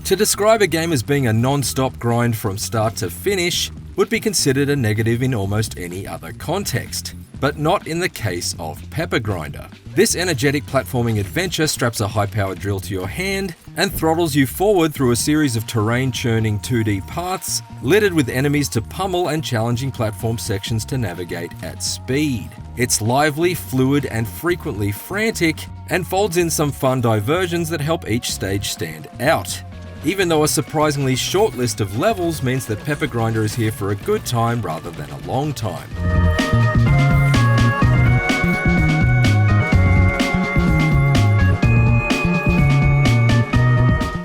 To describe a game as being a non-stop grind from start to finish would be considered a negative in almost any other context, but not in the case of Pepper Grinder. This energetic platforming adventure straps a high-powered drill to your hand and throttles you forward through a series of terrain-churning 2D paths, littered with enemies to pummel and challenging platform sections to navigate at speed. It's lively, fluid, and frequently frantic, and folds in some fun diversions that help each stage stand out. Even though a surprisingly short list of levels means that Pepper Grinder is here for a good time rather than a long time.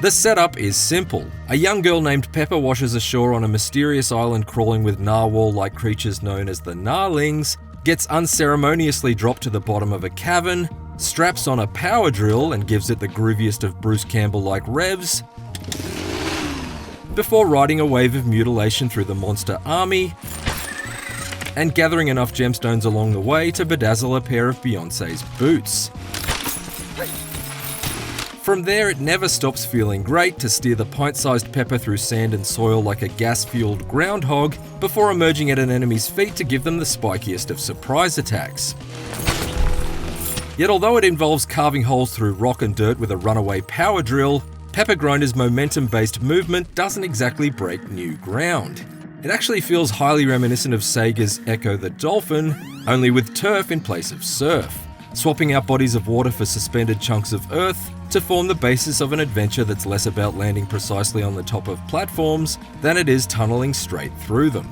The setup is simple. A young girl named Pepper washes ashore on a mysterious island crawling with narwhal-like creatures known as the Gnarlings, gets unceremoniously dropped to the bottom of a cavern, straps on a power drill and gives it the grooviest of Bruce Campbell-like revs, before riding a wave of mutilation through the monster army, and gathering enough gemstones along the way to bedazzle a pair of Beyoncé's boots. From there, it never stops feeling great to steer the pint-sized Pepper through sand and soil like a gas-fueled groundhog before emerging at an enemy's feet to give them the spikiest of surprise attacks. Yet although it involves carving holes through rock and dirt with a runaway power drill, Pepper Grinder's momentum-based movement doesn't exactly break new ground. It actually feels highly reminiscent of Sega's Ecco the Dolphin, only with turf in place of surf, swapping out bodies of water for suspended chunks of earth to form the basis of an adventure that's less about landing precisely on the top of platforms than it is tunneling straight through them.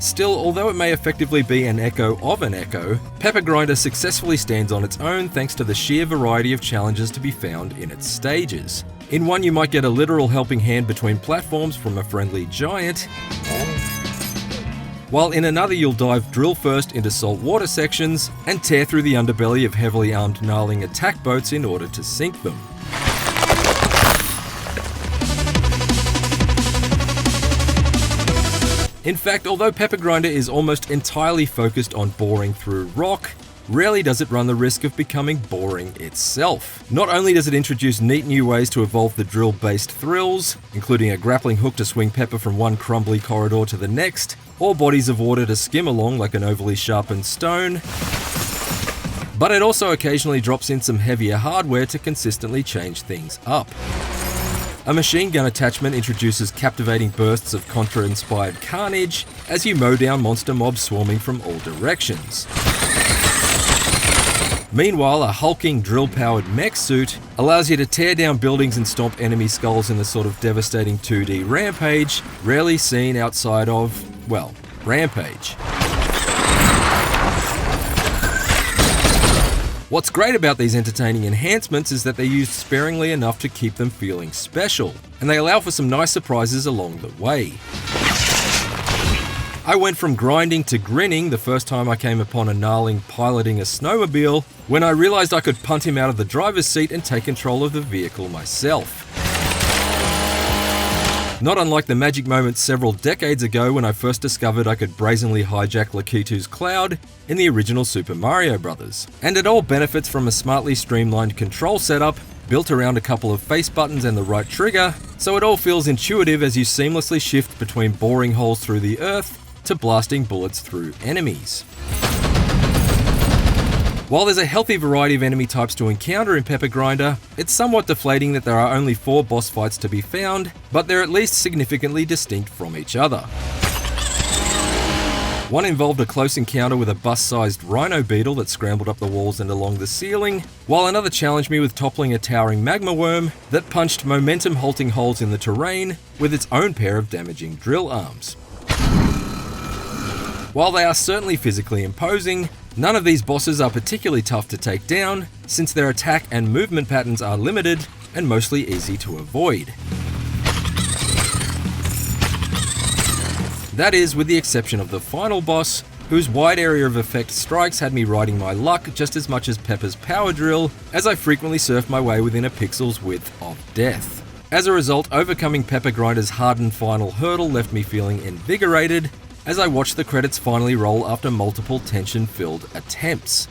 Still, although it may effectively be an echo of an echo, Pepper Grinder successfully stands on its own thanks to the sheer variety of challenges to be found in its stages. In one, you might get a literal helping hand between platforms from a friendly giant, while in another you'll dive drill first into saltwater sections and tear through the underbelly of heavily armed gnarling attack boats in order to sink them. In fact, although Pepper Grinder is almost entirely focused on boring through rock, rarely does it run the risk of becoming boring itself. Not only does it introduce neat new ways to evolve the drill-based thrills, including a grappling hook to swing Pepper from one crumbly corridor to the next, or bodies of water to skim along like an overly sharpened stone, but it also occasionally drops in some heavier hardware to consistently change things up. A machine gun attachment introduces captivating bursts of Contra-inspired carnage as you mow down monster mobs swarming from all directions. Meanwhile, a hulking drill-powered mech suit allows you to tear down buildings and stomp enemy skulls in the sort of devastating 2D rampage rarely seen outside of, well, Rampage. What's great about these entertaining enhancements is that they're used sparingly enough to keep them feeling special, and they allow for some nice surprises along the way. I went from grinding to grinning the first time I came upon a gnarling piloting a snowmobile when I realised I could punt him out of the driver's seat and take control of the vehicle myself. Not unlike the magic moment several decades ago when I first discovered I could brazenly hijack Lakitu's cloud in the original Super Mario Bros. And it all benefits from a smartly streamlined control setup built around a couple of face buttons and the right trigger, so it all feels intuitive as you seamlessly shift between boring holes through the earth to blasting bullets through enemies. While there's a healthy variety of enemy types to encounter in Pepper Grinder, it's somewhat deflating that there are only 4 boss fights to be found, but they're at least significantly distinct from each other. One involved a close encounter with a bus-sized rhino beetle that scrambled up the walls and along the ceiling, while another challenged me with toppling a towering magma worm that punched momentum-halting holes in the terrain with its own pair of damaging drill arms. While they are certainly physically imposing, none of these bosses are particularly tough to take down, since their attack and movement patterns are limited and mostly easy to avoid. That is, with the exception of the final boss, whose wide area of effect strikes had me riding my luck just as much as Pepper's power drill, as I frequently surfed my way within a pixel's width of death. As a result, overcoming Pepper Grinder's hardened final hurdle left me feeling invigorated, as I watched the credits finally roll after multiple tension-filled attempts.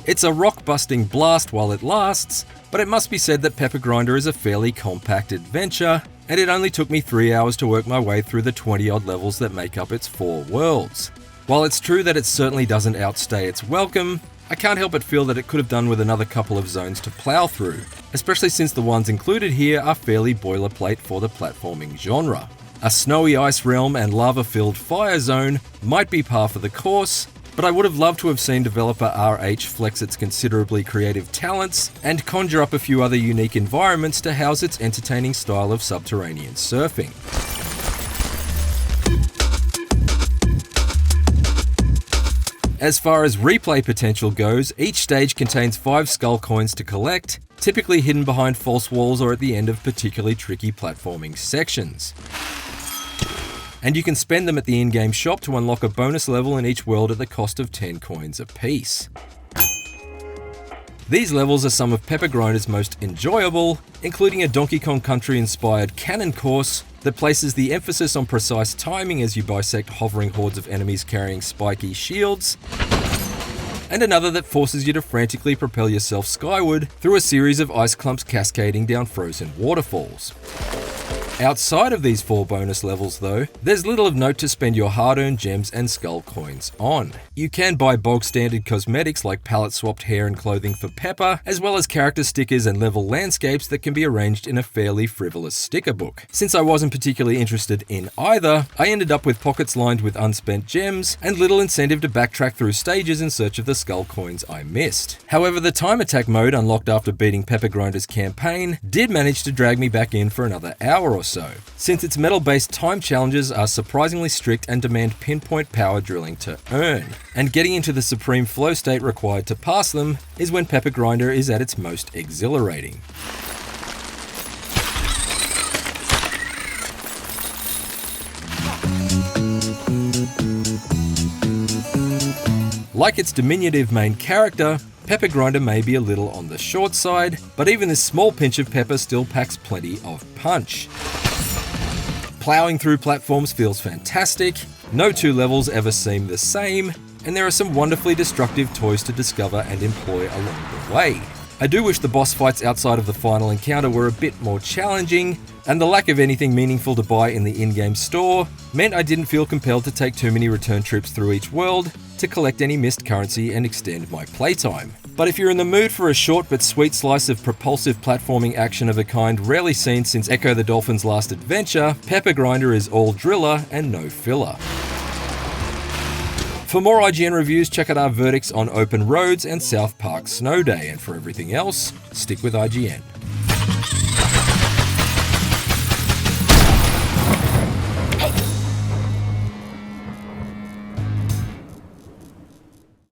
It's a rock-busting blast while it lasts, but it must be said that Pepper Grinder is a fairly compact adventure, and it only took me 3 hours to work my way through the 20-odd levels that make up its 4 worlds. While it's true that it certainly doesn't outstay its welcome, I can't help but feel that it could have done with another couple of zones to plow through, especially since the ones included here are fairly boilerplate for the platforming genre. A snowy ice realm and lava-filled fire zone might be par for the course, but I would have loved to have seen developer RH flex its considerably creative talents and conjure up a few other unique environments to house its entertaining style of subterranean surfing. As far as replay potential goes, each stage contains 5 skull coins to collect, typically hidden behind false walls or at the end of particularly tricky platforming sections. And you can spend them at the in-game shop to unlock a bonus level in each world at the cost of 10 coins apiece. These levels are some of Pepper Grinder's most enjoyable, including a Donkey Kong Country-inspired cannon course that places the emphasis on precise timing as you bisect hovering hordes of enemies carrying spiky shields, and another that forces you to frantically propel yourself skyward through a series of ice clumps cascading down frozen waterfalls. Outside of these 4 bonus levels though, there's little of note to spend your hard-earned gems and skull coins on. You can buy bog standard cosmetics like palette-swapped hair and clothing for Pepper, as well as character stickers and level landscapes that can be arranged in a fairly frivolous sticker book. Since I wasn't particularly interested in either, I ended up with pockets lined with unspent gems and little incentive to backtrack through stages in search of the skull coins I missed. However, the time attack mode unlocked after beating Pepper Grinder's campaign did manage to drag me back in for another hour or so, since its metal-based time challenges are surprisingly strict and demand pinpoint power drilling to earn, and getting into the supreme flow state required to pass them is when Pepper Grinder is at its most exhilarating. Like its diminutive main character, Pepper Grinder may be a little on the short side, but even this small pinch of pepper still packs plenty of punch. Plowing through platforms feels fantastic, no 2 levels ever seem the same, and there are some wonderfully destructive toys to discover and employ along the way. I do wish the boss fights outside of the final encounter were a bit more challenging, and the lack of anything meaningful to buy in the in-game store meant I didn't feel compelled to take too many return trips through each world to collect any missed currency and extend my playtime. But if you're in the mood for a short but sweet slice of propulsive platforming action of a kind rarely seen since Ecco the Dolphin's last adventure, Pepper Grinder is all driller and no filler. For more IGN reviews, check out our verdicts on Open Roads and South Park Snow Day, and for everything else, stick with IGN.